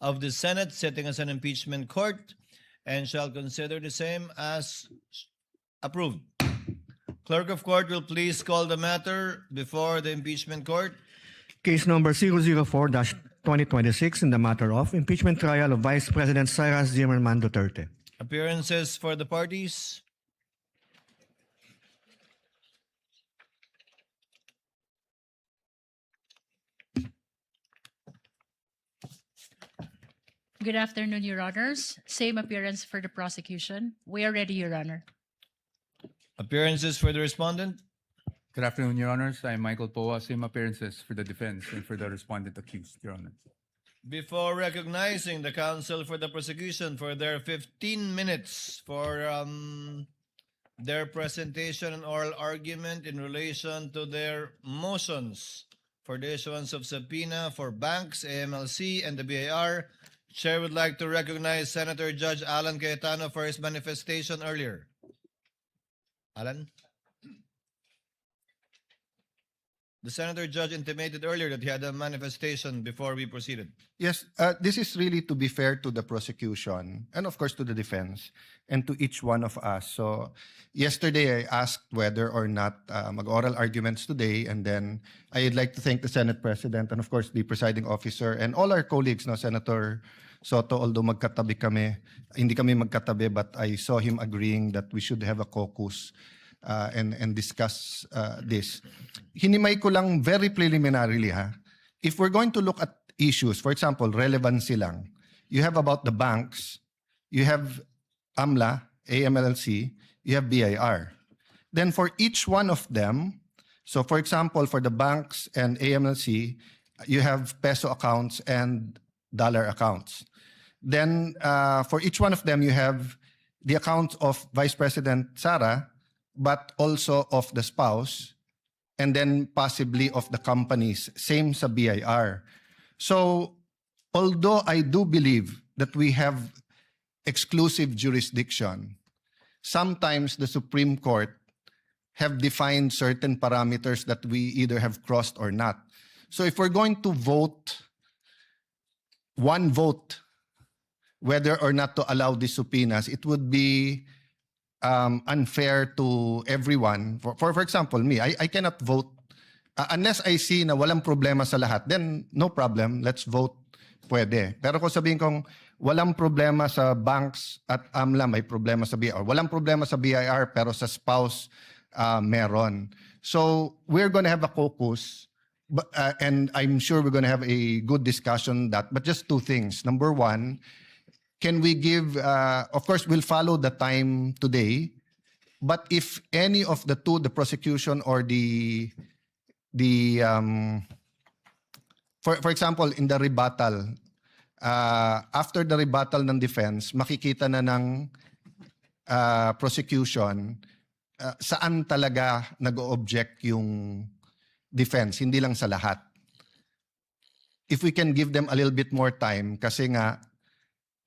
of the Senate sitting as an impeachment court and shall consider the same as approved. Clerk of Court will please call the matter before the impeachment court. Case number 004-2026 in the matter of impeachment trial of Vice President Sara Zimmerman Duterte. Appearances for the parties. Good afternoon, Your Honors. Same appearance for the prosecution. We are ready, Your Honor. Appearances for the respondent. Good afternoon, Your Honors. I'm Michael Poa. Same appearances for the defense and for the respondent accused, Your Honor. Before recognizing the counsel for the prosecution for their 15 minutes for their presentation and oral argument in relation to their motions for the issuance of subpoena for banks, AMLC, and the BIR, Chair would like to recognize Senator Judge Alan Cayetano for his manifestation earlier. Alan? The Senator Judge intimated earlier that he had a manifestation before we proceeded. Yes, this is really to be fair to the prosecution and of course to the defense and to each one of us. So yesterday I asked whether or not mag-oral arguments today, and then I'd like to thank the Senate President and of course the presiding officer and all our colleagues, no, Senator Soto, although magkatabi kami, hindi kami magkatabi, but I saw him agreeing that we should have a caucus and discuss this. Hinimay ko lang very preliminarily, ha. If we're going to look at issues, for example, relevancy lang, you have about the banks, you have AMLA, AMLC, you have BIR. Then for each one of them, so for example, for the banks and AMLC, you have peso accounts and dollar accounts. Then for each one of them, you have the accounts of Vice President Sara, but also of the spouse, and then possibly of the companies, same sa BIR. So, although I do believe that we have exclusive jurisdiction, sometimes the Supreme Court have defined certain parameters that we either have crossed or not. So if we're going to vote, one vote, whether or not to allow these subpoenas, it would be unfair to everyone. For example, me, I cannot vote unless I see na walang problema sa lahat. Then no problem, let's vote. Pwede. Pero kung sabihin kong walang problema sa banks at AMLA, may problema sa BIR. Walang problema sa BIR pero sa spouse meron. So we're going to have a caucus, and I'm sure we're going to have a good discussion on that. But just two things. Number one, can we give, of course, we'll follow the time today, but if any of the two, the prosecution or for example, in the rebuttal, after the rebuttal ng defense, makikita na ng prosecution saan talaga nag-object yung defense, hindi lang sa lahat. If we can give them a little bit more time, kasi nga,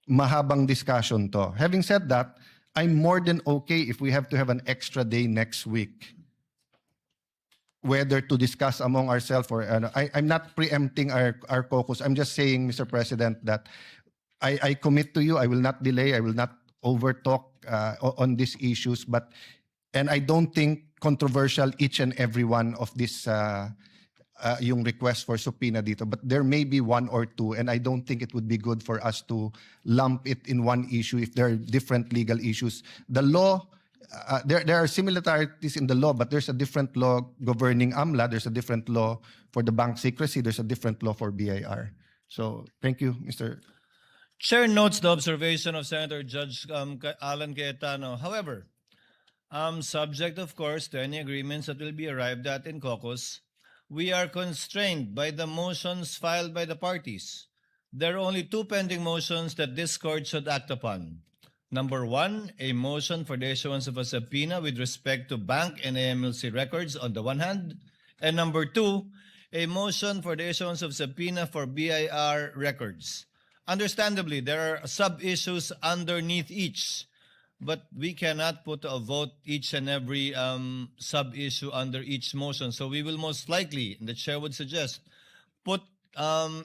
mahabang discussion to. Having said that, I'm more than okay if we have to have an extra day next week, whether to discuss among ourselves or I'm not preempting our caucus. I'm just saying, Mr. President, that I commit to you. I will not delay. I will not overtalk on these issues. And I don't think controversial each and every one of this yung request for subpoena dito, but there may be one or two, and I don't think it would be good for us to lump it in one issue if there are different legal issues. The law, there are similarities in the law, but there's a different law governing AMLA, there's a different law for the bank secrecy, there's a different law for BIR. So, thank you, Mr. Chair notes the observation of Senator Judge Alan Cayetano. However, subject, of course, to any agreements that will be arrived at in caucus, we are constrained by the motions filed by the parties. There are only two pending motions that this court should act upon. Number one, a motion for the issuance of a subpoena with respect to bank and AMLC records on the one hand, and number two, a motion for the issuance of subpoena for BIR records. Understandably, there are sub-issues underneath each, but we cannot put to a vote each and every sub-issue under each motion. So we will most likely, and the chair would suggest, put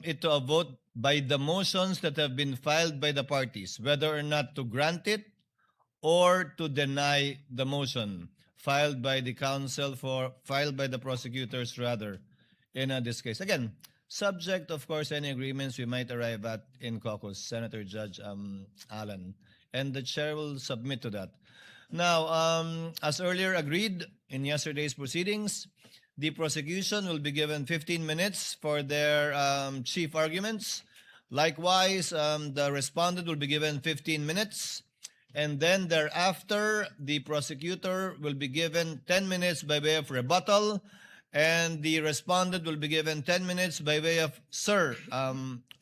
it to a vote by the motions that have been filed by the parties, whether or not to grant it or to deny the motion filed by the prosecutors rather in this case. Again, subject, of course, any agreements we might arrive at in caucus, Senator Judge Allen, and the chair will submit to that. Now, as earlier agreed in yesterday's proceedings, the prosecution will be given 15 minutes for their chief arguments. Likewise, the respondent will be given 15 minutes. And then thereafter, the prosecutor will be given 10 minutes by way of rebuttal, and the respondent will be given 10 minutes by way of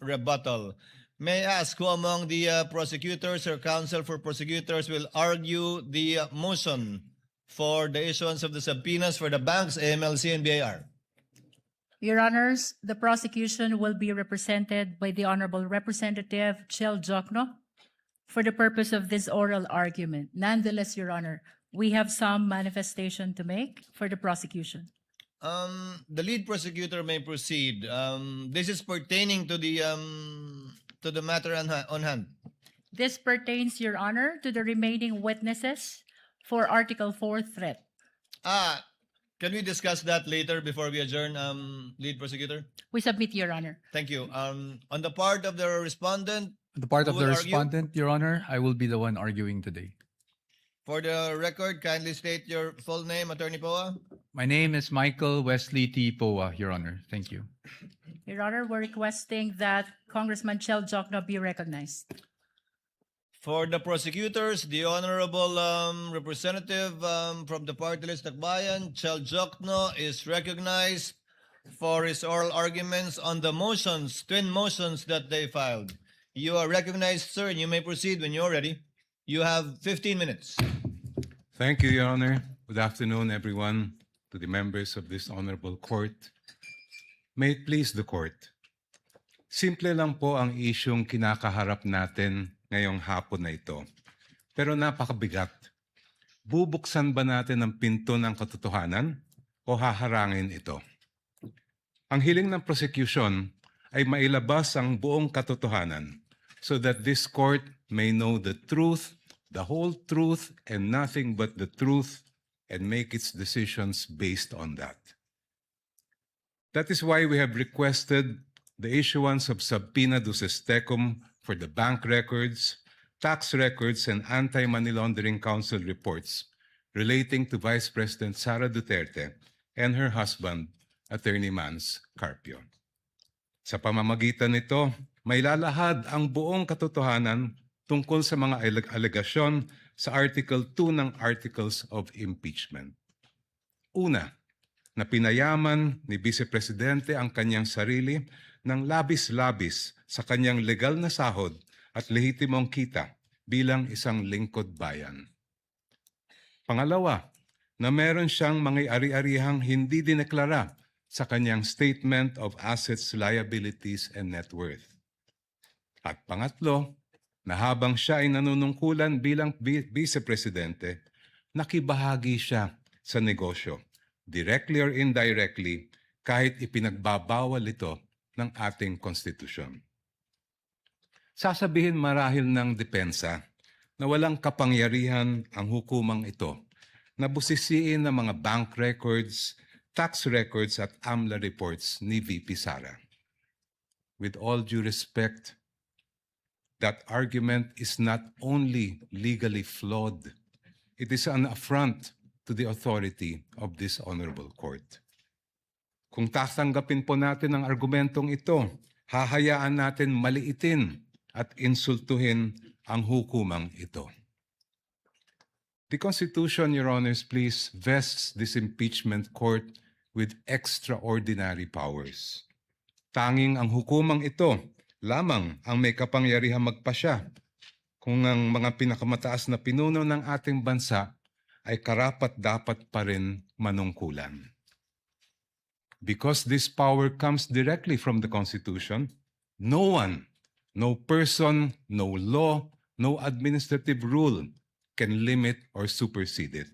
rebuttal. May I ask who among the prosecutors or counsel for prosecutors will argue the motion for the issuance of the subpoenas for the banks, AMLC, and BIR? Your Honors, the prosecution will be represented by the Honorable Representative Chel Jokno for the purpose of this oral argument. Nonetheless, Your Honor, we have some manifestation to make for the prosecution. The lead prosecutor may proceed. This is pertaining to the matter on hand. This pertains, Your Honor, to the remaining witnesses for Article 4 threat. Can we discuss that later before we adjourn, lead prosecutor? We submit, Your Honor. Thank you. On the part of the respondent, The part of Who the will argue? respondent, Your Honor, I will be the one arguing today. for the record, kindly state your full name, Attorney Poa. My name is Michael Wesley T. Poa, Your Honor. Thank you. Your Honor, we're requesting that Congressman Chel Jokno be recognized. For the prosecutors, the Honorable Representative from the party list Akbayan, Chel Jokno, is recognized for his oral arguments on the motions, twin motions that they filed. You are recognized, sir, and you may proceed when you're ready. You have 15 minutes. Thank you, Your Honor. Good afternoon, everyone, to the members of this honorable court. May it please the court. Simple lang po ang isyong kinakaharap natin ngayong hapon na ito. Pero napakabigat. Bubuksan ba natin ang pinto ng katotohanan o haharangin ito? Ang hiling ng prosecution ay mailabas ang buong katotohanan so that this court may know the truth, the whole truth, and nothing but the truth, and make its decisions based on that. That is why we have requested the issuance of subpoena duces tecum for the bank records, tax records, and anti-money laundering council reports relating to Vice President Sara Duterte and her husband, Attorney Mans Carpio. Sa pamamagitan nito, may lalahad ang buong katotohanan tungkol sa mga alegasyon sa Article 2 ng Articles of Impeachment. Una, na pinayaman ni Vice Presidente ang kanyang sarili ng labis-labis sa kanyang legal na sahod at lehitimong kita bilang isang lingkod bayan. Pangalawa, na meron siyang mga ari-arihang hindi dineklara sa kanyang Statement of Assets, Liabilities, and Net Worth. At pangatlo, na habang siya ay nanunungkulan bilang Vice Presidente, nakibahagi siya sa negosyo, directly or indirectly, kahit ipinagbabawal ito ng ating konstitusyon. Sasabihin marahil ng depensa na walang kapangyarihan ang hukumang ito na busisiin ng mga bank records, tax records at AMLA reports ni VP Sara. With all due respect, that argument is not only legally flawed, it is an affront to the authority of this honorable court. Kung tatanggapin po natin ang argumentong ito, hahayaan natin maliitin at insultuhin ang hukumang ito. The Constitution, Your Honors, please, vests this impeachment court with extraordinary powers. Tanging ang hukumang ito lamang ang may kapangyarihang magpasya kung ang mga pinakamataas na pinuno ng ating bansa ay karapat-dapat pa rin manungkulan. Because this power comes directly from the Constitution, no one, no person, no law, no administrative rule can limit or supersede it.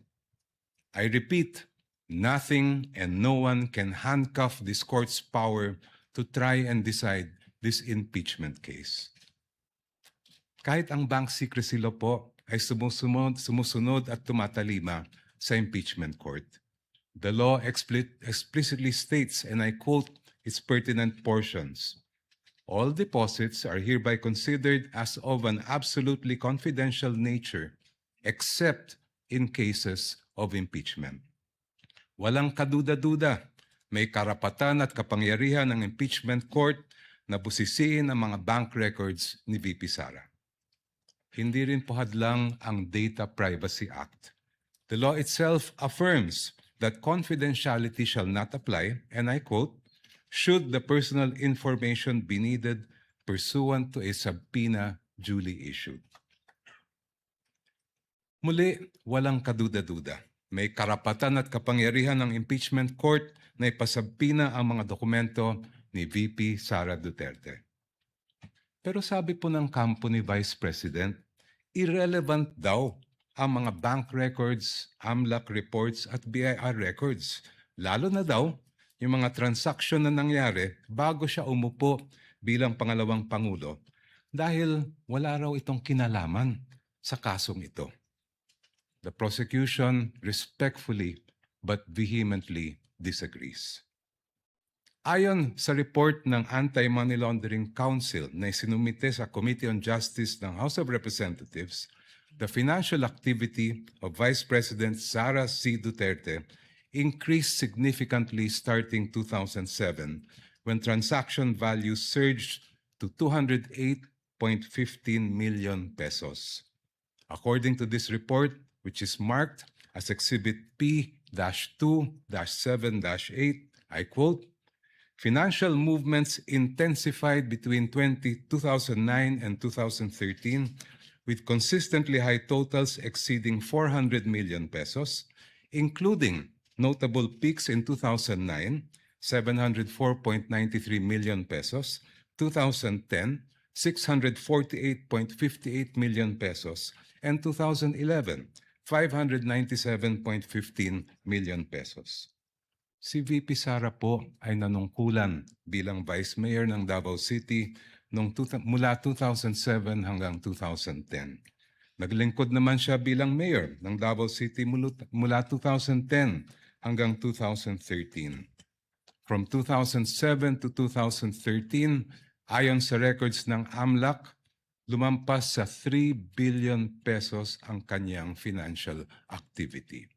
I repeat, nothing and no one can handcuff this court's power to try and decide this impeachment case. Kahit ang bank secrecy law po ay sumusunod at tumatalima sa impeachment court. The law explicitly states, and I quote its pertinent portions, "All deposits are hereby considered as of an absolutely confidential nature, except in cases of impeachment." Walang kaduda-duda, may karapatan at kapangyarihan ng impeachment court na busisiin ang mga bank records ni VP Sara. Hindi rin po hadlang ang Data Privacy Act. The law itself affirms that confidentiality shall not apply, and I quote, "should the personal information be needed pursuant to a subpoena duly issued." Muli, walang kaduda-duda. May karapatan at kapangyarihan ng impeachment court na ipasabpina ang mga dokumento ni VP Sara Duterte. Pero sabi po ng kampo ni Vice President, irrelevant daw ang mga bank records, AMLAC reports at BIR records. Lalo na daw yung mga transaksyon na nangyari bago siya umupo bilang pangalawang Pangulo dahil wala raw itong kinalaman sa kasong ito. The prosecution respectfully but vehemently disagrees. Ayon sa report ng Anti-Money Laundering Council na isinumite sa Committee on Justice ng House of Representatives, the financial activity of Vice President Sara C. Duterte increased significantly starting 2007 when transaction values surged to 208.15 million pesos. According to this report, which is marked as Exhibit P-2-7-8, I quote, "Financial movements intensified between 2009 and 2013 with consistently high totals exceeding 400 million pesos, including notable peaks in 2009, 704.93 million pesos, 2010, 648.58 million pesos, and 2011, 597.15 million pesos. Si VP Sara po ay nanungkulan bilang Vice Mayor ng Davao City mula 2007 hanggang 2010. Naglingkod naman siya bilang Mayor ng Davao City mula 2010 hanggang 2013. From 2007 to 2013, ayon sa records ng AMLAC, lumampas sa 3 billion pesos ang kanyang financial activity.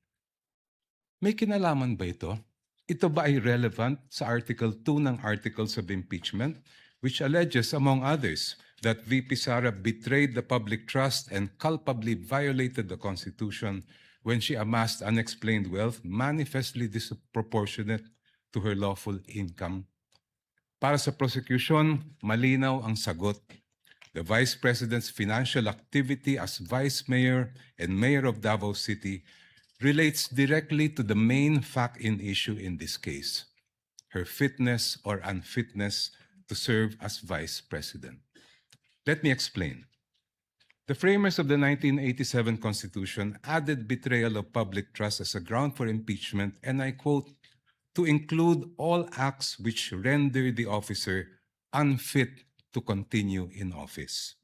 May kinalaman ba ito? Ito ba ay relevant sa Article 2 ng Articles of Impeachment, which alleges, among others, that VP Sara betrayed the public trust and culpably violated the Constitution when she amassed unexplained wealth manifestly disproportionate to her lawful income? Para sa prosecution, malinaw ang sagot. The Vice President's financial activity as Vice Mayor and Mayor of Davao City relates directly to the main fact in issue in this case, her fitness or unfitness to serve as Vice President. Let me explain. The framers of the 1987 Constitution added betrayal of public trust as a ground for impeachment, and I quote, "to include all acts which render the officer unfit to continue in office."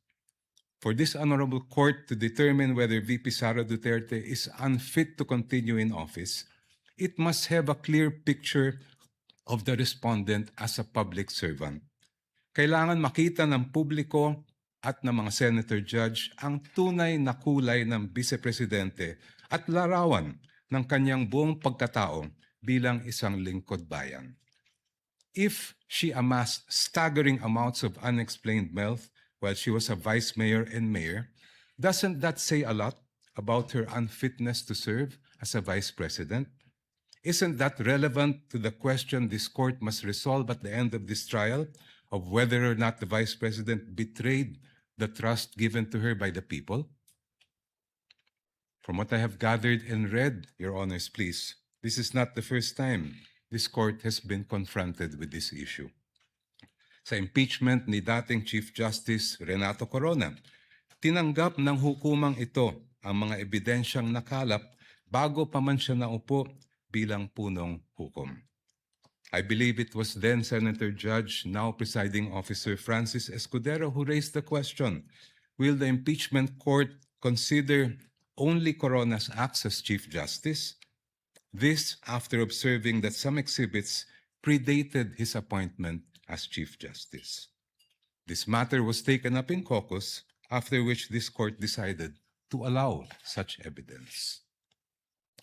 For this honorable court to determine whether VP Sara Duterte is unfit to continue in office, it must have a clear picture of the respondent as a public servant. Kailangan makita ng publiko at ng mga senator judge ang tunay na kulay ng vice-presidente at larawan ng kanyang buong pagkatao bilang isang lingkod bayan. If she amassed staggering amounts of unexplained wealth while she was a vice mayor and mayor, doesn't that say a lot about her unfitness to serve as a vice president? Isn't that relevant to the question this court must resolve at the end of this trial of whether or not the vice president betrayed the trust given to her by the people? From what I have gathered and read, Your Honors, please, this is not the first time this court has been confronted with this issue. Sa impeachment ni dating Chief Justice Renato Corona, tinanggap ng hukumang ito ang mga ebidensyang nakalap bago pa man siya naupo bilang punong hukom. I believe it was then Senator Judge, now presiding officer Francis Escudero, who raised the question, will the impeachment court consider only Corona's acts as Chief Justice? This after observing that some exhibits predated his appointment as Chief Justice. This matter was taken up in caucus, after which this court decided to allow such evidence.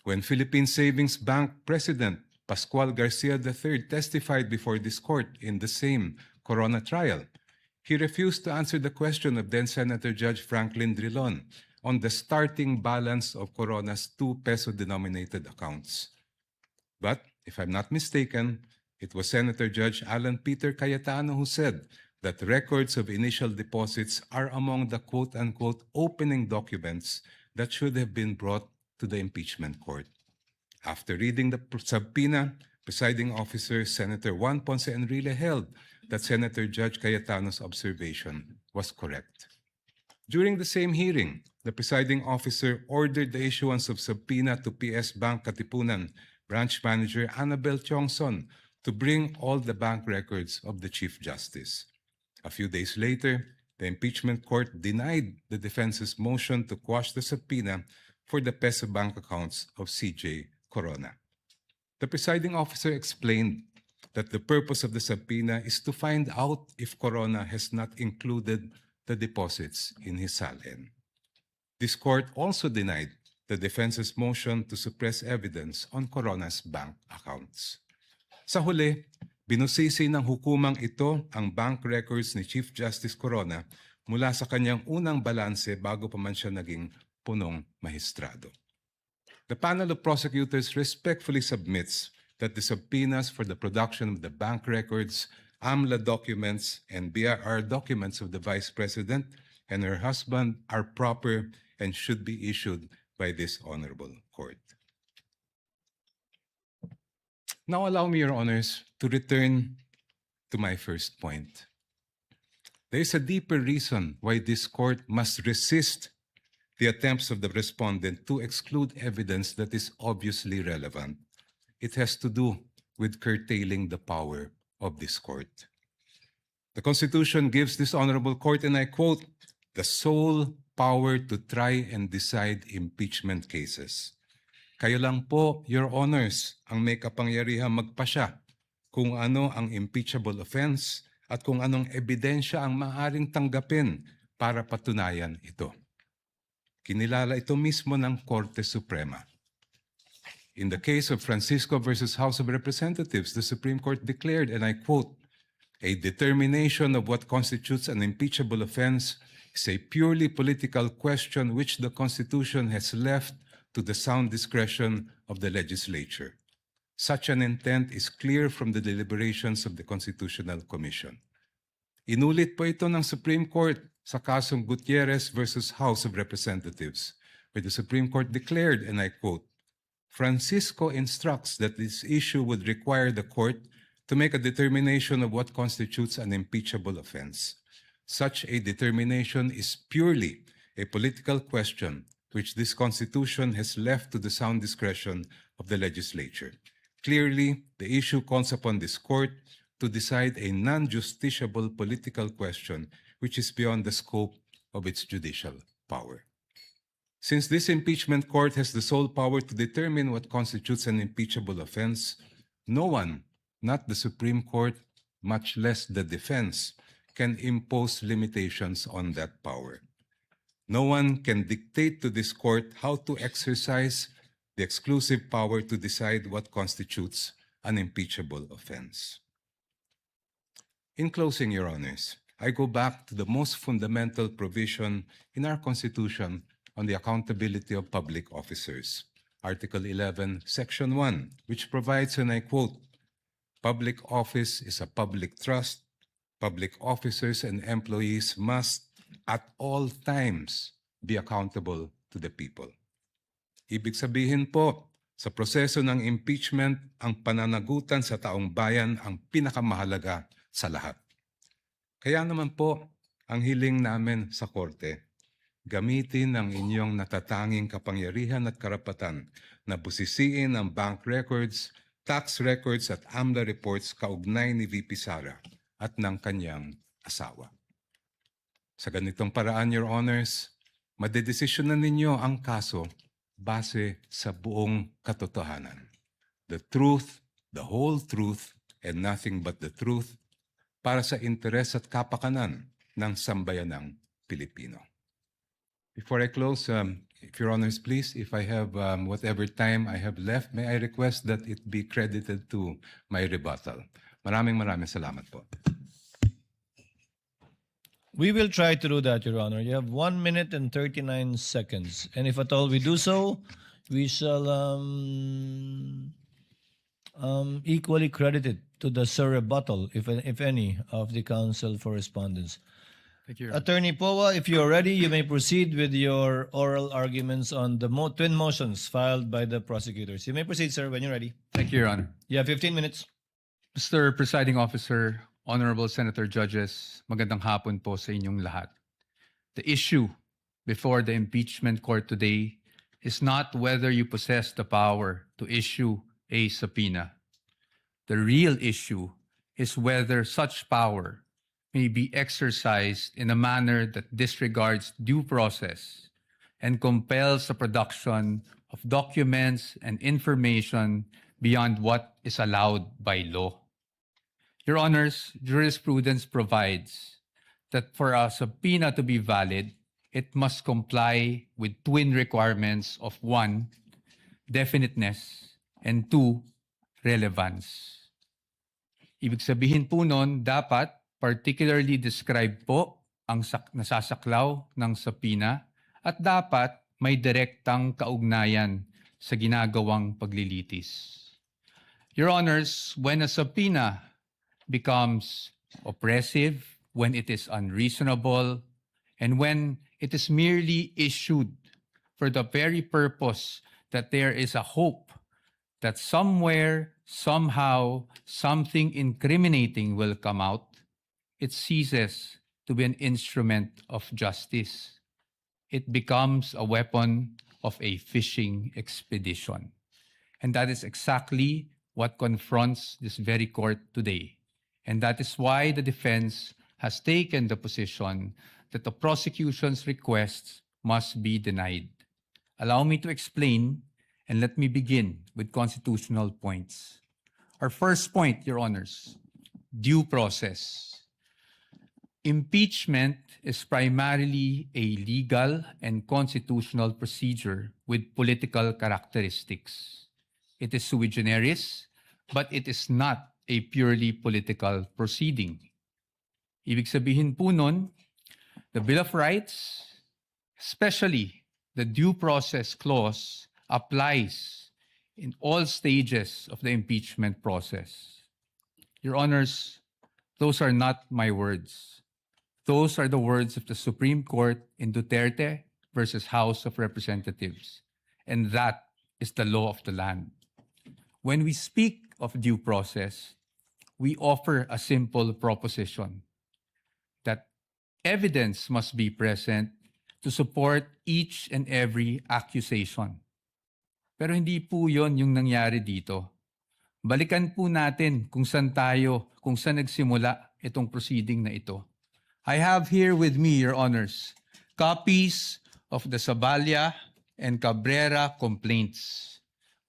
When Philippine Savings Bank President Pascual Garcia III testified before this court in the same Corona trial, he refused to answer the question of then Senator Judge Franklin Drilon on the starting balance of Corona's 2 peso-denominated accounts. But, if I'm not mistaken, it was Senator Judge Alan Peter Cayetano who said that records of initial deposits are among the quote-unquote opening documents that should have been brought to the impeachment court. After reading the subpoena, presiding officer Senator Juan Ponce Enrile held that Senator Judge Cayetano's observation was correct. During the same hearing, the presiding officer ordered the issuance of subpoena to PS Bank Katipunan branch manager Annabel Tiongson to bring all the bank records of the Chief Justice. A few days later, the impeachment court denied the defense's motion to quash the subpoena for the peso bank accounts of CJ Corona. The presiding officer explained that the purpose of the subpoena is to find out if Corona has not included the deposits in his salin. This court also denied the defense's motion to suppress evidence on Corona's bank accounts. Sa huli, binusisi ng hukumang ito ang bank records ni Chief Justice Corona mula sa kanyang unang balanse bago pa man siya naging punong mahistrado. The panel of prosecutors respectfully submits that the subpoenas for the production of the bank records, AMLA documents, and BIR documents of the Vice President and her husband are proper and should be issued by this honorable court. Now allow me, Your Honors, to return to my first point. There is a deeper reason why this court must resist the attempts of the respondent to exclude evidence that is obviously relevant. It has to do with curtailing the power of this court. The Constitution gives this honorable court, and I quote, the sole power to try and decide impeachment cases. Kayo lang po, Your Honors, ang may kapangyarihang magpasya kung ano ang impeachable offense at kung anong ebidensya ang maaaring tanggapin para patunayan ito. Kinilala ito mismo ng Korte Suprema. In the case of Francisco versus House of Representatives, the Supreme Court declared, and I quote, a determination of what constitutes an impeachable offense is a purely political question which the Constitution has left to the sound discretion of the legislature. Such an intent is clear from the deliberations of the Constitutional Commission. Inulit po ito ng Supreme Court sa kasong Gutierrez versus House of Representatives, where the Supreme Court declared, and I quote, Francisco instructs that this issue would require the court to make a determination of what constitutes an impeachable offense. Such a determination is purely a political question which this Constitution has left to the sound discretion of the legislature. Clearly, the issue calls upon this court to decide a non-justiciable political question which is beyond the scope of its judicial power. Since this impeachment court has the sole power to determine what constitutes an impeachable offense, no one, not the Supreme Court, much less the defense, can impose limitations on that power. No one can dictate to this court how to exercise the exclusive power to decide what constitutes an impeachable offense. In closing, Your Honors, I go back to the most fundamental provision in our Constitution on the accountability of public officers, Article 11, Section 1, which provides, and I quote, public office is a public trust. Public officers and employees must at all times be accountable to the people. Ibig sabihin po, sa proseso ng impeachment, ang pananagutan sa taong bayan ang pinakamahalaga sa lahat. Kaya naman po, ang hiling namin sa Korte, gamitin ang inyong natatanging kapangyarihan at karapatan na busisiin ang bank records, tax records at AMLA reports kaugnay ni VP Sara at ng kanyang asawa. Sa ganitong paraan, Your Honors, madedesisyonan ninyo ang kaso base sa buong katotohanan. The truth, the whole truth, and nothing but the truth para sa interes at kapakanan ng sambayanang Pilipino. Before I close, if Your Honors, please, if I have whatever time I have left, may I request that it be credited to my rebuttal. Maraming salamat po. We will try to do that, Your Honor. You have 1 minute and 39 seconds. And if at all we do so, we shall equally credit it to the rebuttal, if any, of the counsel for respondents. Thank you, Your Honor. Attorney Poa, if you're ready, you may proceed with your oral arguments on the twin motions filed by the prosecutors. You may proceed, sir, when you're ready. Thank you, Your Honor. You have 15 minutes. Mr. Presiding Officer, Honorable Senator Judges, magandang hapon po sa inyong lahat. The issue before the impeachment court today is not whether you possess the power to issue a subpoena. The real issue is whether such power may be exercised in a manner that disregards due process and compels the production of documents and information beyond what is allowed by law. Your Honors, jurisprudence provides that for a subpoena to be valid, it must comply with twin requirements of 1, definiteness, and 2, relevance. Ibig sabihin po nun, dapat particularly describe po ang nasasaklaw ng subpoena at dapat may direktang kaugnayan sa ginagawang paglilitis. Your Honors, when a subpoena becomes oppressive, when it is unreasonable, and when it is merely issued for the very purpose that there is a hope that somewhere, somehow, something incriminating will come out, it ceases to be an instrument of justice. It becomes a weapon of a fishing expedition. And that is exactly what confronts this very court today. And that is why the defense has taken the position that the prosecution's requests must be denied. Allow me to explain, and let me begin with constitutional points. Our first point, Your Honors, due process. Impeachment is primarily a legal and constitutional procedure with political characteristics. It is sui generis, but it is not a purely political proceeding. Ibig sabihin po nun, the Bill of Rights, especially the due process clause, applies in all stages of the impeachment process. Your Honors, those are not my words. Those are the words of the Supreme Court in Duterte versus House of Representatives. And that is the law of the land. When we speak of due process, we offer a simple proposition that evidence must be present to support each and every accusation. Pero hindi po yon yung nangyari dito. Balikan po natin kung saan nagsimula itong proceeding na ito. I have here with me, Your Honors, copies of the Zabalia and Cabrera complaints,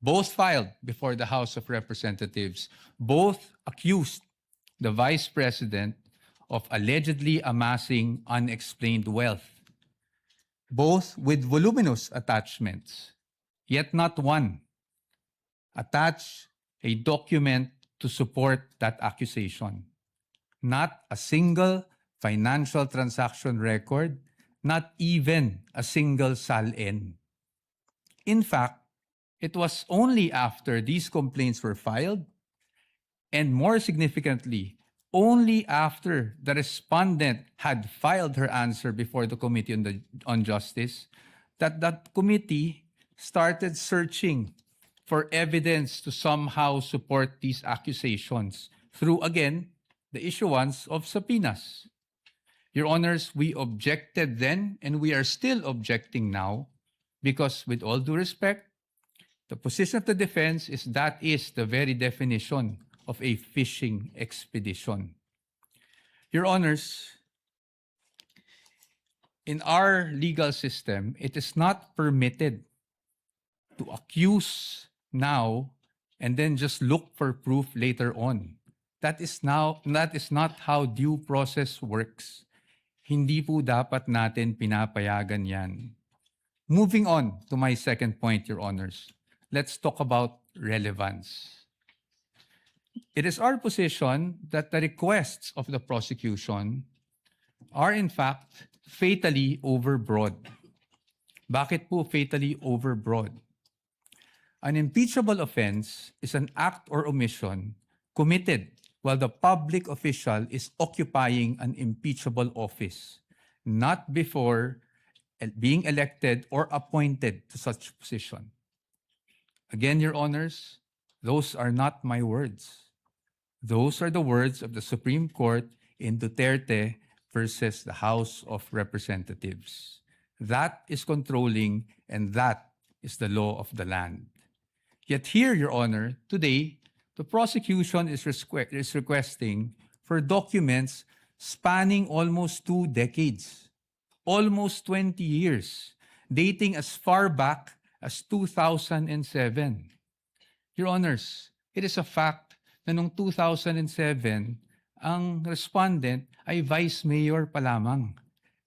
both filed before the House of Representatives. Both accused the Vice President of allegedly amassing unexplained wealth, both with voluminous attachments, yet not one attached a document to support that accusation. Not a single financial transaction record, not even a single SALN. In fact, it was only after these complaints were filed, and more significantly, only after the respondent had filed her answer before the Committee on Justice, that committee started searching for evidence to somehow support these accusations through, again, the issuance of subpoenas. Your Honors, we objected then, and we are still objecting now, because with all due respect, The position of the defense is that is the very definition of a fishing expedition. Your Honors, in our legal system, it is not permitted to accuse now and then just look for proof later on. That is not how due process works. Hindi po dapat natin pinapayagan yan. Moving on to my second point, Your Honors. Let's talk about relevance. It is our position that the requests of the prosecution are in fact fatally overbroad. Bakit po fatally overbroad? An impeachable offense is an act or omission committed while the public official is occupying an impeachable office, not before being elected or appointed to such position. Again, Your Honors, those are not my words. Those are the words of the Supreme Court in Duterte versus the House of Representatives. That is controlling, and that is the law of the land. Yet here, Your Honor, today, the prosecution is requesting for documents spanning almost 2 decades, almost 20 years, dating as far back as 2007. Your Honors, it is a fact na noong 2007, ang respondent ay vice mayor pa lamang.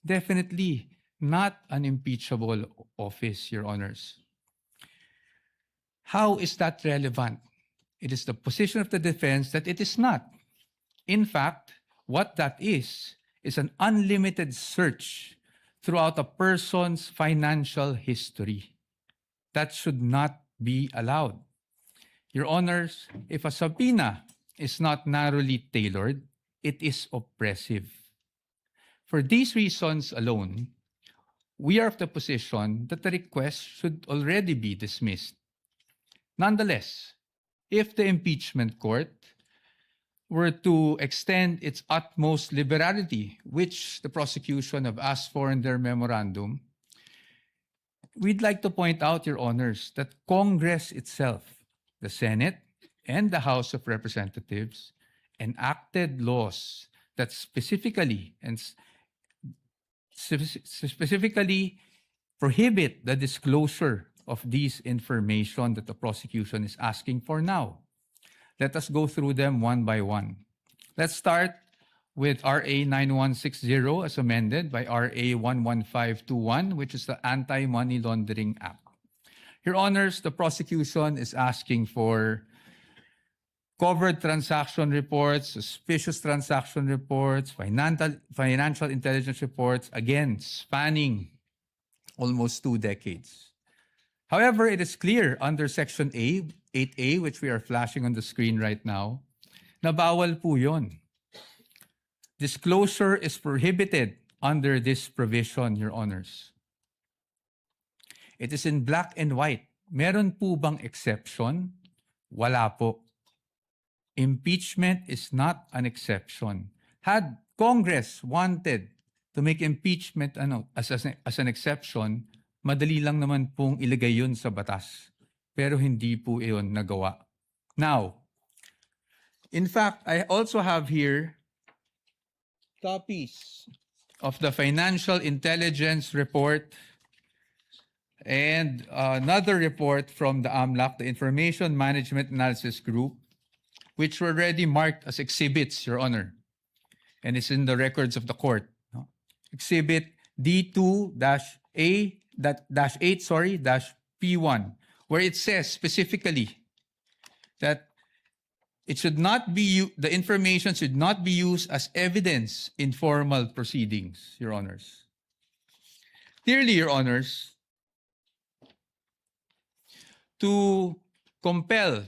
Definitely not an impeachable office, Your Honors. How is that relevant? It is the position of the defense that it is not. In fact, what that is an unlimited search throughout a person's financial history. That should not be allowed. Your Honors, if a subpoena is not narrowly tailored, it is oppressive. For these reasons alone, we are of the position that the request should already be dismissed. Nonetheless, if the impeachment court were to extend its utmost liberality, which the prosecution have asked for in their memorandum, we'd like to point out, Your Honors, that Congress itself, the Senate and the House of Representatives, enacted laws that specifically prohibit the disclosure of these information that the prosecution is asking for now. Let us go through them one by one. Let's start with RA 9160 as amended by RA 11521, which is the Anti-Money Laundering Act. Your Honors, the prosecution is asking for covered transaction reports, suspicious transaction reports, financial intelligence reports, again, spanning almost 2 decades. However, it is clear under Section 8A, which we are flashing on the screen right now, na bawal po yun. Disclosure is prohibited under this provision, Your Honors. It is in black and white. Meron po bang exception? Wala po. Impeachment is not an exception. Had Congress wanted to make impeachment as an exception, madali lang naman pong ilagay yun sa batas. Pero hindi po iyon nagawa. Now, in fact, I also have here copies of the Financial Intelligence Report and another report from the AMLAC, the Information Management Analysis Group, which were already marked as exhibits, Your Honor. And it's in the records of the court. Exhibit D2-8-P1, where it says specifically that it should not be the information should not be used as evidence in formal proceedings, Your Honors. Clearly, Your Honors, to compel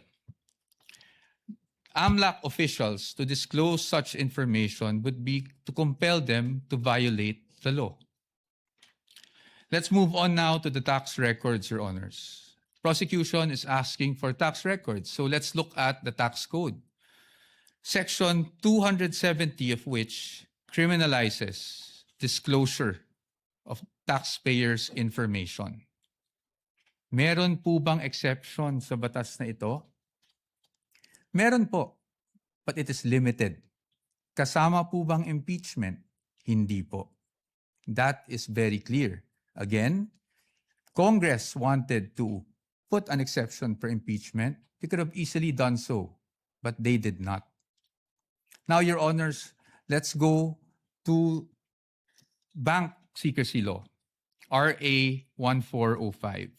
AMLAC officials to disclose such information would be to compel them to violate the law. Let's move on now to the tax records, Your Honors. Prosecution is asking for tax records, so let's look at the tax code. Section 270 of which criminalizes disclosure of taxpayers' information. Meron po bang exception sa batas na ito? Meron po, but it is limited. Kasama po bang impeachment? Hindi po. That is very clear. Again, Congress wanted to put an exception for impeachment. They could have easily done so, but they did not. Now, Your Honors, let's go to Bank Secrecy Law, RA 1405.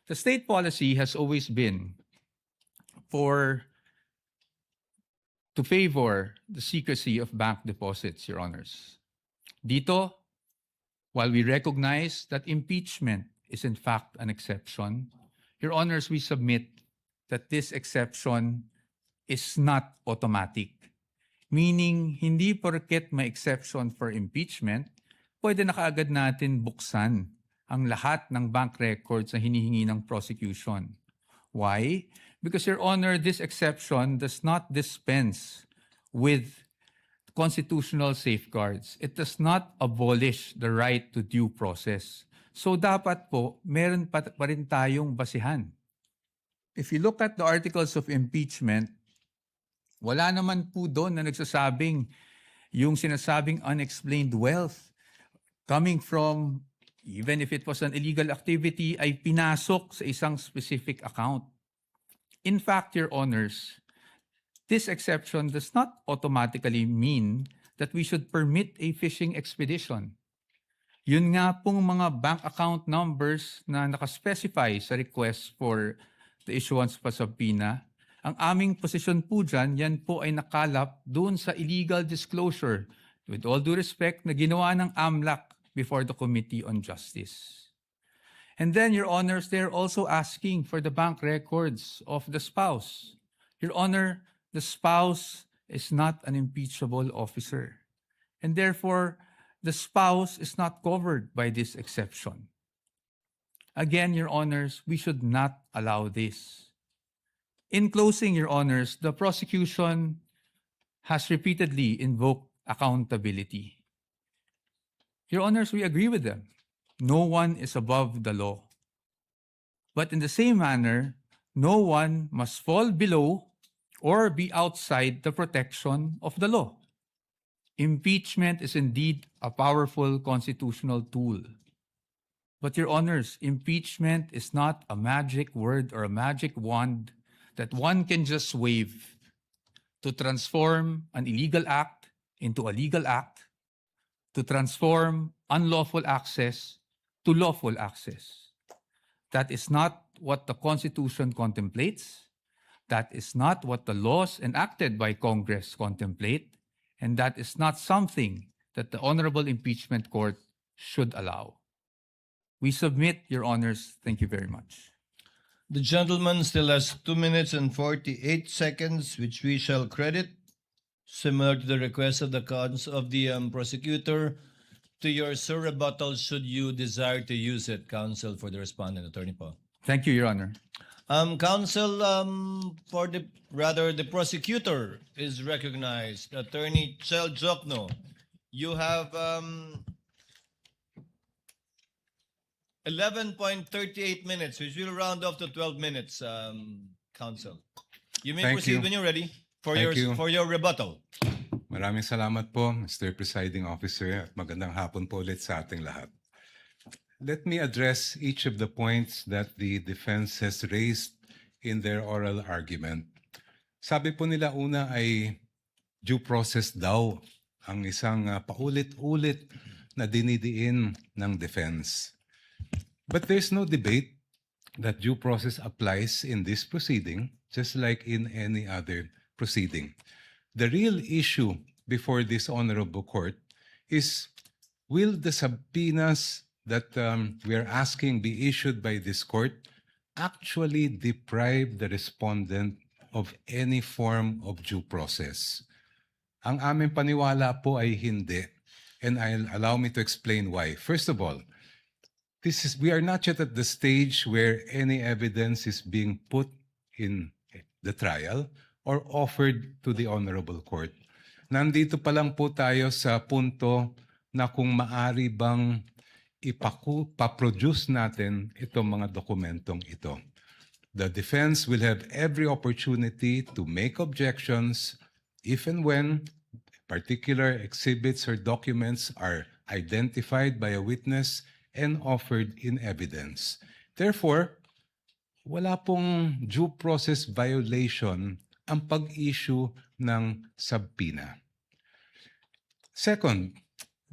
The state policy has always been to favor the secrecy of bank deposits, Your Honors. Dito, while we recognize that impeachment is in fact an exception, Your Honors, we submit that this exception is not automatic. Meaning, hindi porket may exception for impeachment, pwede na kaagad natin buksan ang lahat ng bank records na hinihingi ng prosecution. Why? Because, Your Honor, this exception does not dispense with constitutional safeguards. It does not abolish the right to due process. So dapat po, meron pa rin tayong basihan. If you look at the articles of impeachment, wala naman po doon na nagsasabing yung sinasabing unexplained wealth coming from, even if it was an illegal activity, ay pinasok sa isang specific account. In fact, Your Honors, this exception does not automatically mean that we should permit a fishing expedition. Yun nga pong mga bank account numbers na nakaspecify sa request for the issuance of a subpoena, ang aming posisyon po dyan, yan po ay nakalap doon sa illegal disclosure, with all due respect, na ginawa ng AMLAC before the Committee on Justice. And then, Your Honors, they're also asking for the bank records of the spouse. Your Honor, the spouse is not an impeachable officer. And therefore, the spouse is not covered by this exception. Again, Your Honors, we should not allow this. In closing, Your Honors, the prosecution has repeatedly invoked accountability. Your Honors, we agree with them. No one is above the law. But in the same manner, no one must fall below or be outside the protection of the law. Impeachment is indeed a powerful constitutional tool. But Your Honors, impeachment is not a magic word or a magic wand that one can just wave to transform an illegal act into a legal act, to transform unlawful access to lawful access. That is not what the Constitution contemplates. That is not what the laws enacted by Congress contemplate. And that is not something that the Honorable Impeachment Court should allow. We submit, Your Honors. Thank you very much. The gentleman still has 2 minutes and 48 seconds, which we shall credit, similar to the request of the prosecutor, to your rebuttal should you desire to use it, counsel, for the respondent, Attorney Paul. Thank you, Your Honor. Counsel, the prosecutor is recognized. Attorney Chel Jokno, you have 11.38 minutes, which will round off to 12 minutes, counsel. You may Thank proceed you. when you're ready for Thank you. your rebuttal. Maraming salamat po, Mr. Presiding Officer, at magandang hapon po ulit sa ating lahat. Let me address each of the points that the defense has raised in their oral argument. Sabi po nila una ay due process daw ang isang paulit-ulit na dinidiin ng defense. But there's no debate that due process applies in this proceeding, just like in any other proceeding. The real issue before this honorable court is, will the subpoenas that we are asking be issued by this court actually deprive the respondent of any form of due process? Ang aming paniwala po ay hindi. And allow me to explain why. First of all, we are not yet at the stage where any evidence is being put in the trial or offered to the honorable court. Nandito pa lang po tayo sa punto na kung maari bang ipaproduce natin itong mga dokumentong ito. The defense will have every opportunity to make objections if and when particular exhibits or documents are identified by a witness and offered in evidence. Therefore, wala pong due process violation ang pag-issue ng subpoena. Second,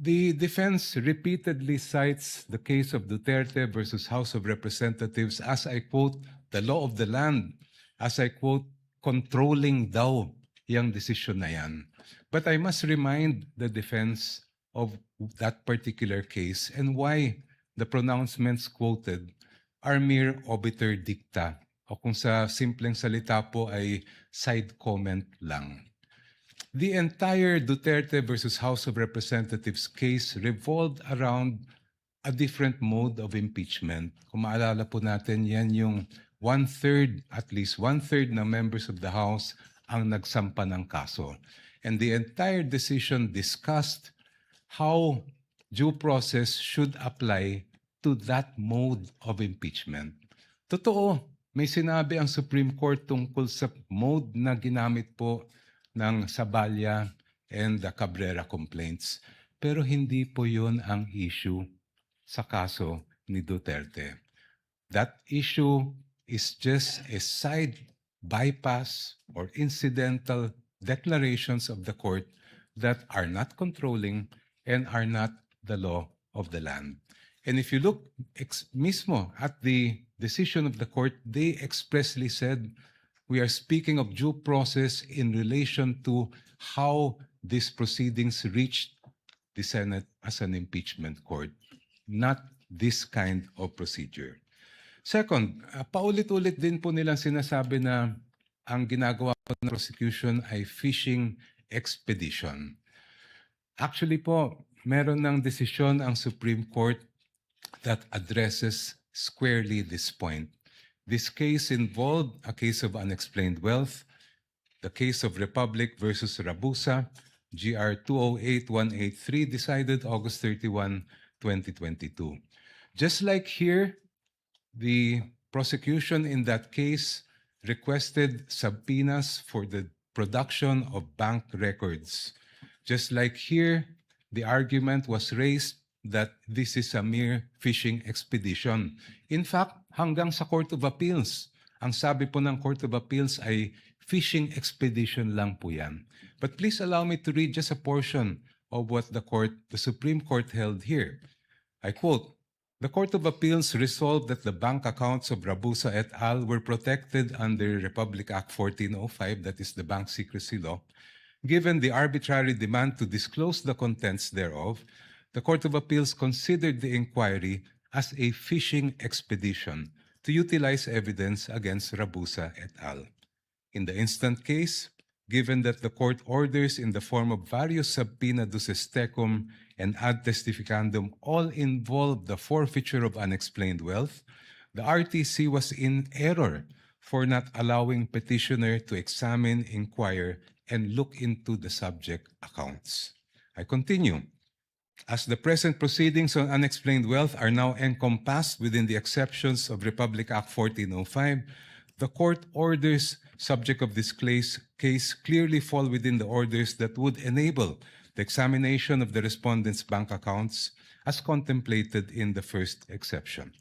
the defense repeatedly cites the case of Duterte versus House of Representatives as, I quote, the law of the land, as I quote, controlling daw yung decision na yan. But I must remind the defense of that particular case and why the pronouncements quoted are mere obiter dicta o kung sa simpleng salita po ay side comment lang. The entire Duterte versus House of Representatives case revolved around a different mode of impeachment. Kung maalala po natin, yan yung at least one-third na members of the House ang nagsampa ng kaso. And the entire decision discussed how due process should apply to that mode of impeachment. Totoo, may sinabi ang Supreme Court tungkol sa mode na ginamit po ng Saballa and the Cabrera complaints. Pero hindi po yun ang issue sa kaso ni Duterte. That issue is just a side bypass or incidental declarations of the court that are not controlling and are not the law of the land. And if you look mismo at the decision of the court, they expressly said, we are speaking of due process in relation to how these proceedings reached the Senate as an impeachment court, not this kind of procedure. Second, paulit-ulit din po nilang sinasabi na ang ginagawa po ng prosecution ay fishing expedition. Actually po, meron ng desisyon ang Supreme Court that addresses squarely this point. This case involved a case of unexplained wealth, the case of Republic versus Rabusa, GR 208183, decided August 31, 2022. Just like here, the prosecution in that case requested subpoenas for the production of bank records. Just like here, the argument was raised that this is a mere fishing expedition. In fact, hanggang sa Court of Appeals, ang sabi po ng Court of Appeals ay fishing expedition lang po yan. But please allow me to read just a portion of what the Supreme Court held here. I quote, "The Court of Appeals resolved that the bank accounts of Rabusa et al. Were protected under Republic Act 1405, that is the Bank Secrecy Law. Given the arbitrary demand to disclose the contents thereof, the Court of Appeals considered the inquiry as a fishing expedition to utilize evidence against Rabusa et al. In the instant case, given that the court orders in the form of various subpoena duces tecum and ad testificandum all involved the forfeiture of unexplained wealth, the RTC was in error for not allowing petitioner to examine, inquire, and look into the subject accounts." I continue. "As the present proceedings on unexplained wealth are now encompassed within the exceptions of Republic Act 1405, the court orders subject of this case clearly fall within the orders that would enable the examination of the respondent's bank accounts as contemplated in the first exception.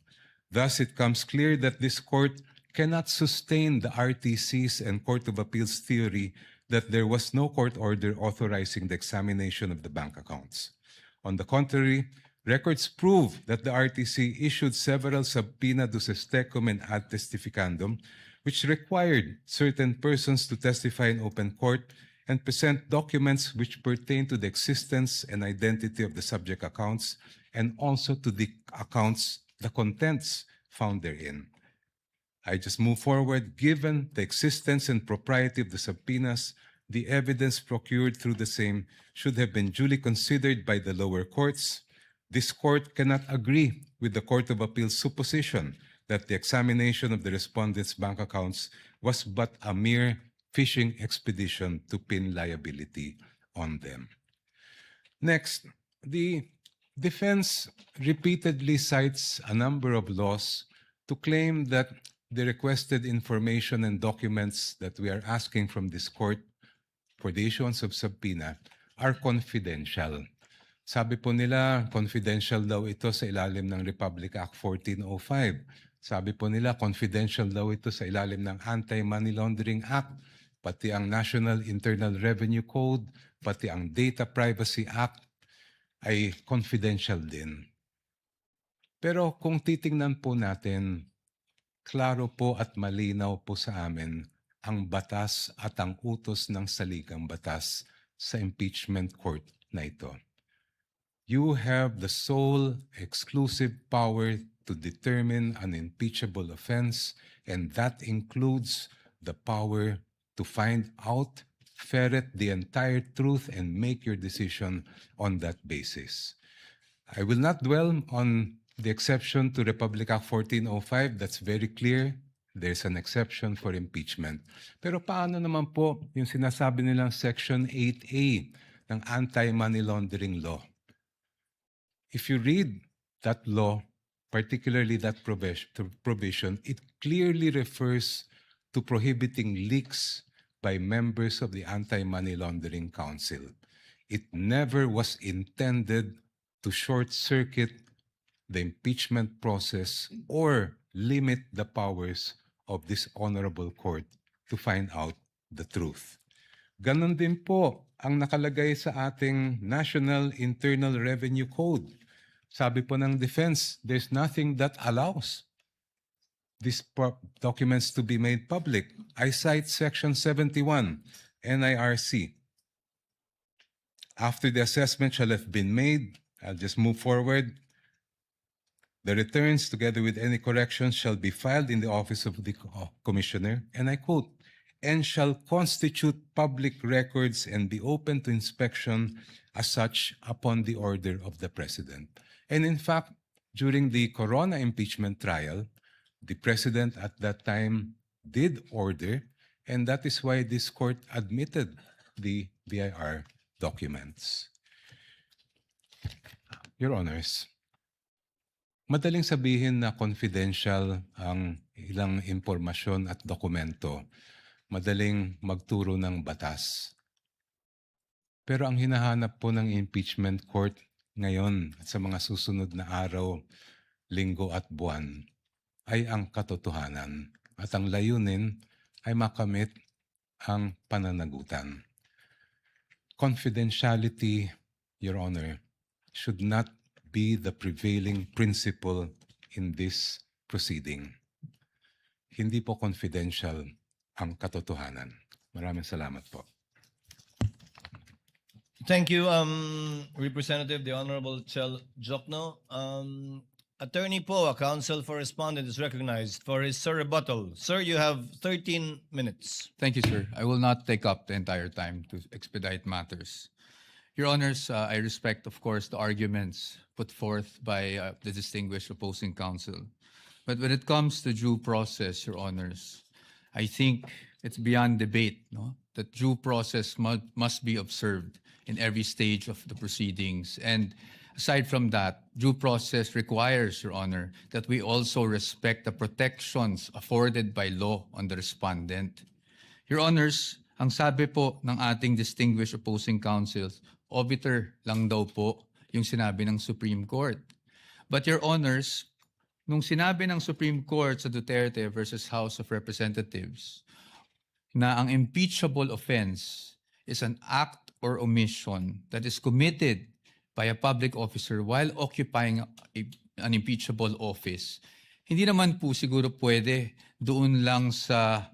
Thus, it comes clear that this court cannot sustain the RTC's and Court of Appeals theory that there was no court order authorizing the examination of the bank accounts. On the contrary, records prove that the RTC issued several subpoena duces tecum and ad testificandum, which required certain persons to testify in open court and present documents which pertain to the existence and identity of the subject accounts and also to the accounts, the contents found therein. I just move forward. Given the existence and propriety of the subpoenas, the evidence procured through the same should have been duly considered by the lower courts. This court cannot agree with the Court of Appeals' supposition that the examination of the respondents' bank accounts was but a mere fishing expedition to pin liability on them. Next, the defense repeatedly cites a number of laws to claim that the requested information and documents that we are asking from this court for the issuance of subpoena are confidential. Sabi po nila, confidential daw ito sa ilalim ng Republic Act 1405. Sabi po nila, confidential daw ito sa ilalim ng Anti-Money Laundering Act, pati ang National Internal Revenue Code, pati ang Data Privacy Act ay confidential din. Pero kung titingnan po natin, klaro po at malinaw po sa amin ang batas at ang utos ng saligang batas sa impeachment court na ito. You have the sole exclusive power to determine an impeachable offense, and that includes the power to find out, ferret the entire truth, and make your decision on that basis. I will not dwell on the exception to Republic Act 1405. That's very clear. There's an exception for impeachment. Pero paano naman po yung sinasabi nilang Section 8A ng Anti-Money Laundering Law? If you read that law, particularly that provision, it clearly refers to prohibiting leaks by members of the Anti-Money Laundering Council. It never was intended to short-circuit the impeachment process or limit the powers of this honorable court to find out the truth. Ganon din po ang nakalagay sa ating National Internal Revenue Code. Sabi po ng defense, there's nothing that allows these documents to be made public. I cite Section 71, NIRC. After the assessment shall have been made, I'll just move forward. The returns, together with any corrections, shall be filed in the office of the commissioner, and I quote, and shall constitute public records and be open to inspection as such upon the order of the President. And in fact, during the Corona impeachment trial, the President at that time did order, and that is why this court admitted the BIR documents. Your Honors, madaling sabihin na confidential ang ilang impormasyon at dokumento. Madaling magturo ng batas. Pero ang hinahanap po ng impeachment court ngayon at sa mga susunod na araw, linggo at buwan ay ang katotohanan. At ang layunin ay makamit ang pananagutan. Confidentiality, Your Honor, should not be the prevailing principle in this proceeding. Hindi po confidential ang katotohanan. Maraming salamat po. Thank you, Representative, the Honorable Chel Jokno. Attorney Poa, counsel for respondent, is recognized for his rebuttal. Sir, you have 13 minutes. Thank you, sir. I will not take up the entire time to expedite matters. Your Honors, I respect, of course, the arguments put forth by the distinguished opposing counsel. But when it comes to due process, Your Honors, I think it's beyond debate, no, that due process must be observed in every stage of the proceedings. And aside from that, due process requires, Your Honor, that we also respect the protections afforded by law on the respondent. Your Honors, ang sabi po ng ating distinguished opposing counsels, obiter lang daw po yung sinabi ng Supreme Court. But Your Honors, nung sinabi ng Supreme Court sa Duterte versus House of Representatives na ang impeachable offense is an act or omission that is committed by a public officer while occupying an impeachable office, hindi naman po siguro pwede doon lang sa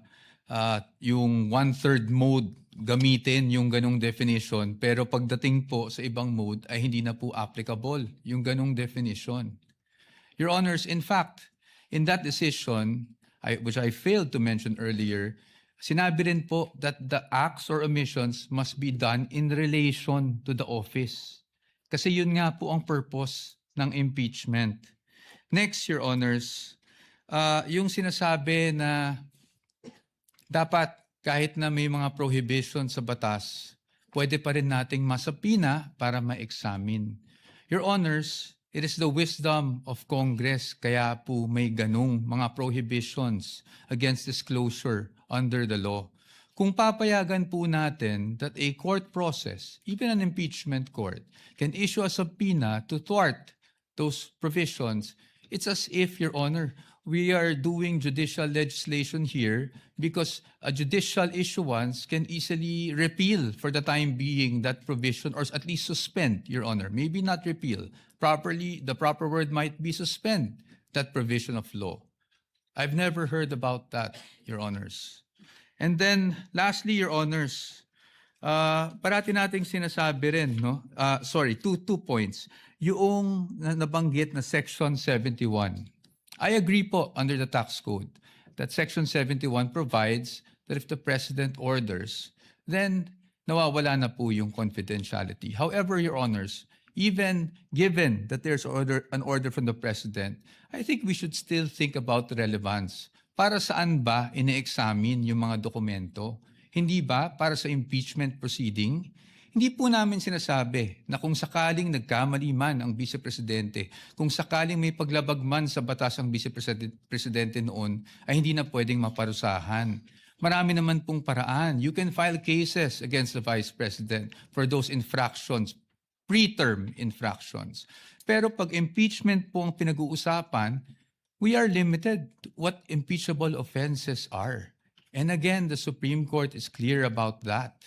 yung one-third mode gamitin yung ganong definition, pero pagdating po sa ibang mode ay hindi na po applicable yung ganong definition. Your Honors, in fact, in that decision, which I failed to mention earlier, sinabi rin po that the acts or omissions must be done in relation to the office. Kasi yun nga po ang purpose ng impeachment. Next, Your Honors, yung sinasabi na dapat kahit na may mga prohibition sa batas, pwede pa rin nating masapina para ma-examine. Your Honors, it is the wisdom of Congress kaya po may ganong mga prohibitions against disclosure under the law. Kung papayagan po natin that a court process, even an impeachment court, can issue a subpoena to thwart those provisions, it's as if, Your Honor, we are doing judicial legislation here because a judicial issuance can easily repeal for the time being that provision, or at least suspend, Your Honor. Maybe not repeal. Properly, the proper word might be suspend that provision of law. I've never heard about that, Your Honors. And then, lastly, Your Honors, parati nating sinasabi rin, no? Two points. Yung nabanggit na Section 71. I agree po under the tax code that Section 71 provides that if the President orders, then nawawala na po yung confidentiality. However, Your Honors, even given that there's an order from the President, I think we should still think about the relevance. Para saan ba ine-examine yung mga dokumento? Hindi ba para sa impeachment proceeding? Hindi po namin sinasabi na kung sakaling nagkamali man ang Vice Presidente, kung sakaling may paglabag man sa batas ang Vice Presidente noon, ay hindi na pwedeng maparusahan. Marami naman pong paraan. You can file cases against the Vice President for those infractions, preterm infractions. Pero pag impeachment po ang pinag-uusapan, we are limited to what impeachable offenses are. And again, the Supreme Court is clear about that.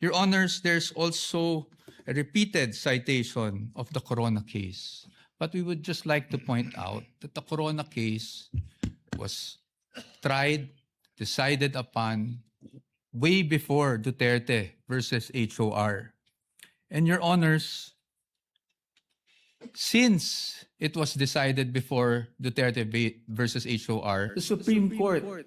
Your Honors, there's also a repeated citation of the Corona case. But we would just like to point out that the Corona case was tried, decided upon way before Duterte versus HOR. And Your Honors, since it was decided before Duterte versus HOR, the Supreme Court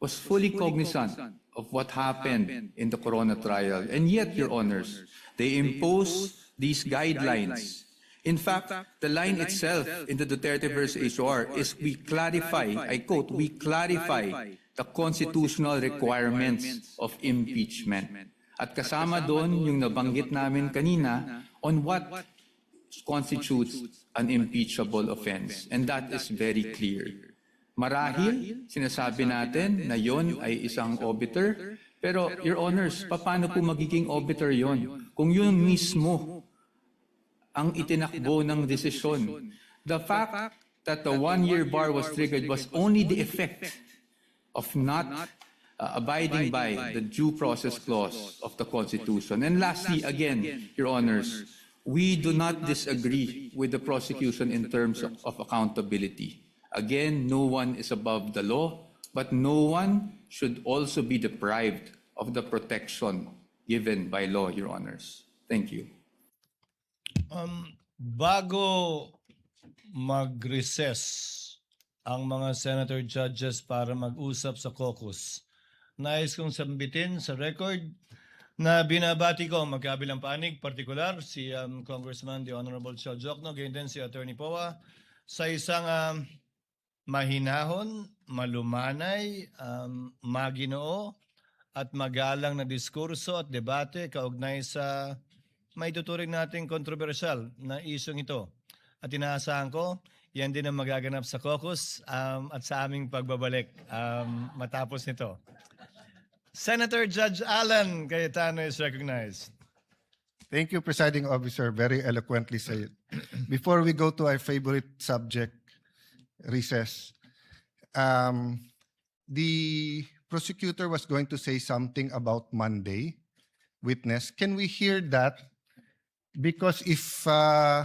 was fully cognizant of what happened in the Corona trial. And yet, Your Honors, they imposed these guidelines. In fact, the line itself in the Duterte versus HOR is we clarify, I quote, we clarify the constitutional requirements of impeachment. At kasama doon yung nabanggit namin kanina on what constitutes an impeachable offense. And that is very clear. Marahil, sinasabi natin na yon ay isang obiter, pero Your Honors, paano po magiging obiter yon? Kung yun mismo ang itinakbo ng desisyon. The fact that the one-year bar was triggered was only the effect of not abiding by the due process clause of the Constitution. And lastly, again, Your Honors, we do not disagree with the prosecution in terms of accountability. Again, no one is above the law, but no one should also be deprived of the protection given by law, Your Honors. Thank you. Bago mag-recess ang mga senator judges para mag-usap sa caucus, nais kong sambitin sa record na binabati ko ang magkabilang panig, partikular si Congressman the Honorable Chel Jokno, gayon din si Attorney Poa, sa isang mahinahon, malumanay, maginoo at magalang na diskurso at debate kaugnay sa may tuturing nating kontrobersyal na isyong ito. At inaasahan ko, yan din ang magaganap sa caucus at sa aming pagbabalik matapos nito. Senator Judge Alan Cayetano is recognized. Thank you, Presiding Officer. Very eloquently said. Before we go to our favorite subject, recess, the prosecutor was going to say something about Monday witness. Can we hear that? Because if I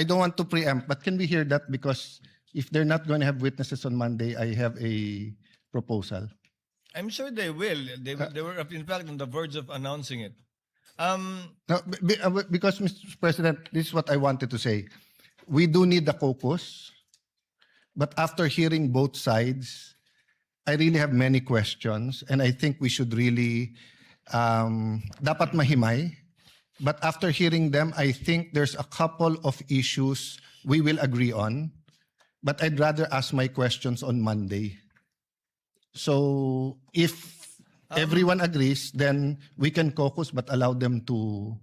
don't want to preempt, but can we hear that? Because if they're not going to have witnesses on Monday, I have a proposal. I'm sure they will. They were, in fact, on the verge of announcing it. No, because, Mr. President, this is what I wanted to say. We do need the caucus, but after hearing both sides, I really have many questions, and I think we should really dapat mahimay. But after hearing them, I think there's a couple of issues we will agree on, but I'd rather ask my questions on Monday. So if everyone agrees, then we can caucus but allow them to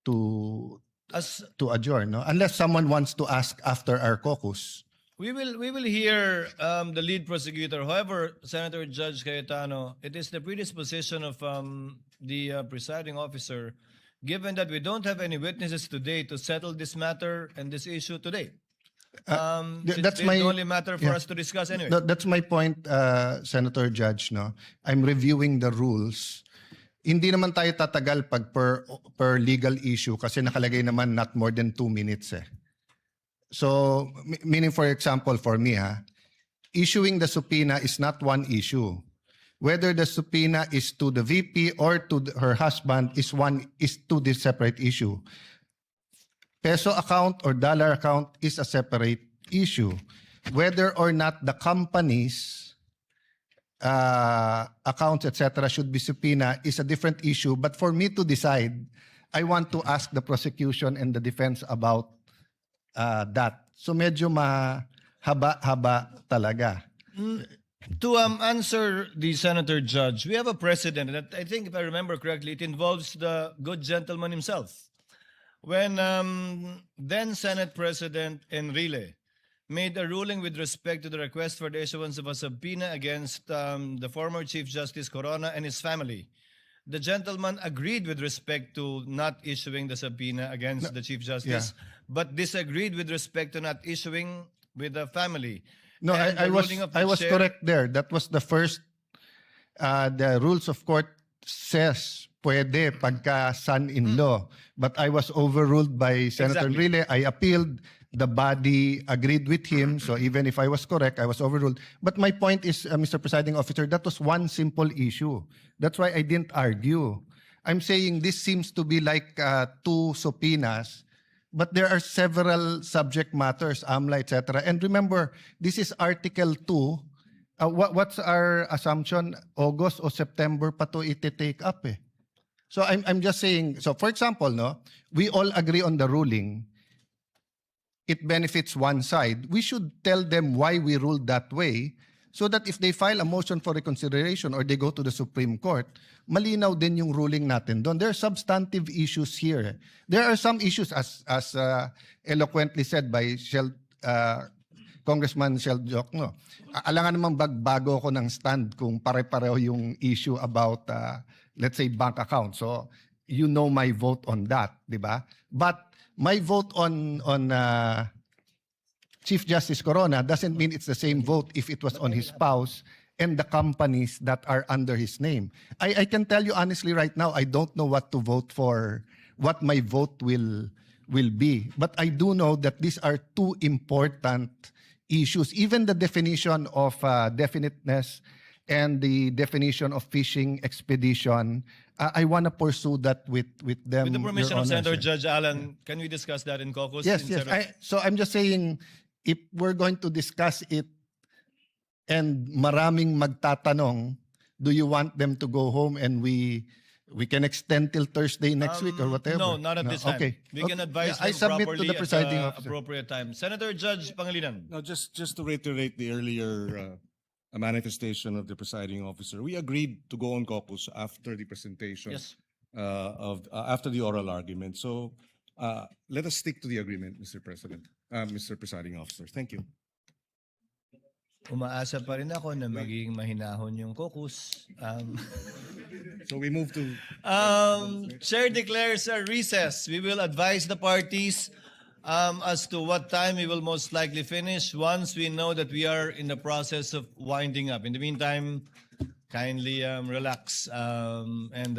to As adjourn, no? Unless someone wants to ask after our caucus. we will hear the lead prosecutor. However, Senator Judge Cayetano, it is the predisposition of the presiding officer, given that we don't have any witnesses today to settle this matter and this issue today. Since that's it's my- the only matter for yeah. us to discuss anyway. No, that's my point, Senator Judge, no? I'm reviewing the rules. Hindi naman tayo tatagal pag per legal issue kasi nakalagay naman not more than 2 minutes eh. So, meaning for example, for me issuing the subpoena is not one issue. Whether the subpoena is to the VP or to her husband is two separate issue. Peso account or dollar account is a separate issue. Whether or not the company's accounts, etc., should be subpoena is a different issue. But for me to decide, I want to ask the prosecution and the defense about that. So medyo mahaba-haba talaga. To answer the Senator Judge, we have a precedent, and I think if I remember correctly, it involves the good gentleman himself. When then Senate President Enrile made a ruling with respect to the request for the issuance of a subpoena against the former Chief Justice Corona and his family, the gentleman agreed with respect to not issuing the subpoena against the Chief Justice, but disagreed with respect to not issuing with the family. No, And I the was ruling of the I was chair- correct there. That was the first. The rules of court says pwede pagka son-in-law, but I was overruled by Senator Exactly. Enrile. I appealed. The body agreed with him. So even if I was correct, I was overruled. But my point is, Mr. Presiding Officer, that was one simple issue. That's why I didn't argue. I'm saying this seems to be like 2 subpoenas. But there are several subject matters, AMLA, etc. And remember, this is Article 2. What's our assumption? August or September pa to iti-take up eh. So I'm just saying, so for example, no, we all agree on the ruling. It benefits one side. We should tell them why we ruled that way so that if they file a motion for reconsideration or they go to the Supreme Court, malinaw din yung ruling natin doon. There are substantive issues here. There are some issues as eloquently said by Congressman Shel Jokno. Alangan namang bago ako ng stand kung pare-pareho yung issue about let's say bank account. So you know my vote on that, di ba? But my vote on Chief Justice Corona doesn't mean it's the same vote if it was on his spouse and the companies that are under his name. I can tell you honestly right now, I don't know what to vote for, what my vote will be. But I do know that these are 2 important issues. Even the definition of definiteness and the definition of fishing expedition, I want to pursue that with them. With the permission Your of Honor, Senator sir. Judge Allen, can we discuss that in caucus? Yes, instead yes. of- So I'm just saying, if we're going to discuss it and maraming magtatanong, do you want them to go home and we can extend till Thursday next week or whatever? No, not at this time. Okay. We Okay. can advise Yeah, I them submit to properly the presiding at the officer. appropriate time. Senator Judge Pangilinan. Now, just to reiterate the earlier manifestation of the presiding officer, we agreed to go on caucus after the presentation Yes. after the oral argument. So let us stick to the agreement, Mr. President, Mr. Presiding Officer. Thank you. Umaasa pa rin ako na magiging mahinahon yung caucus. So we move to Chair declares a recess. We will advise the parties as to what time we will most likely finish once we know that we are in the process of winding up. In the meantime, kindly relax and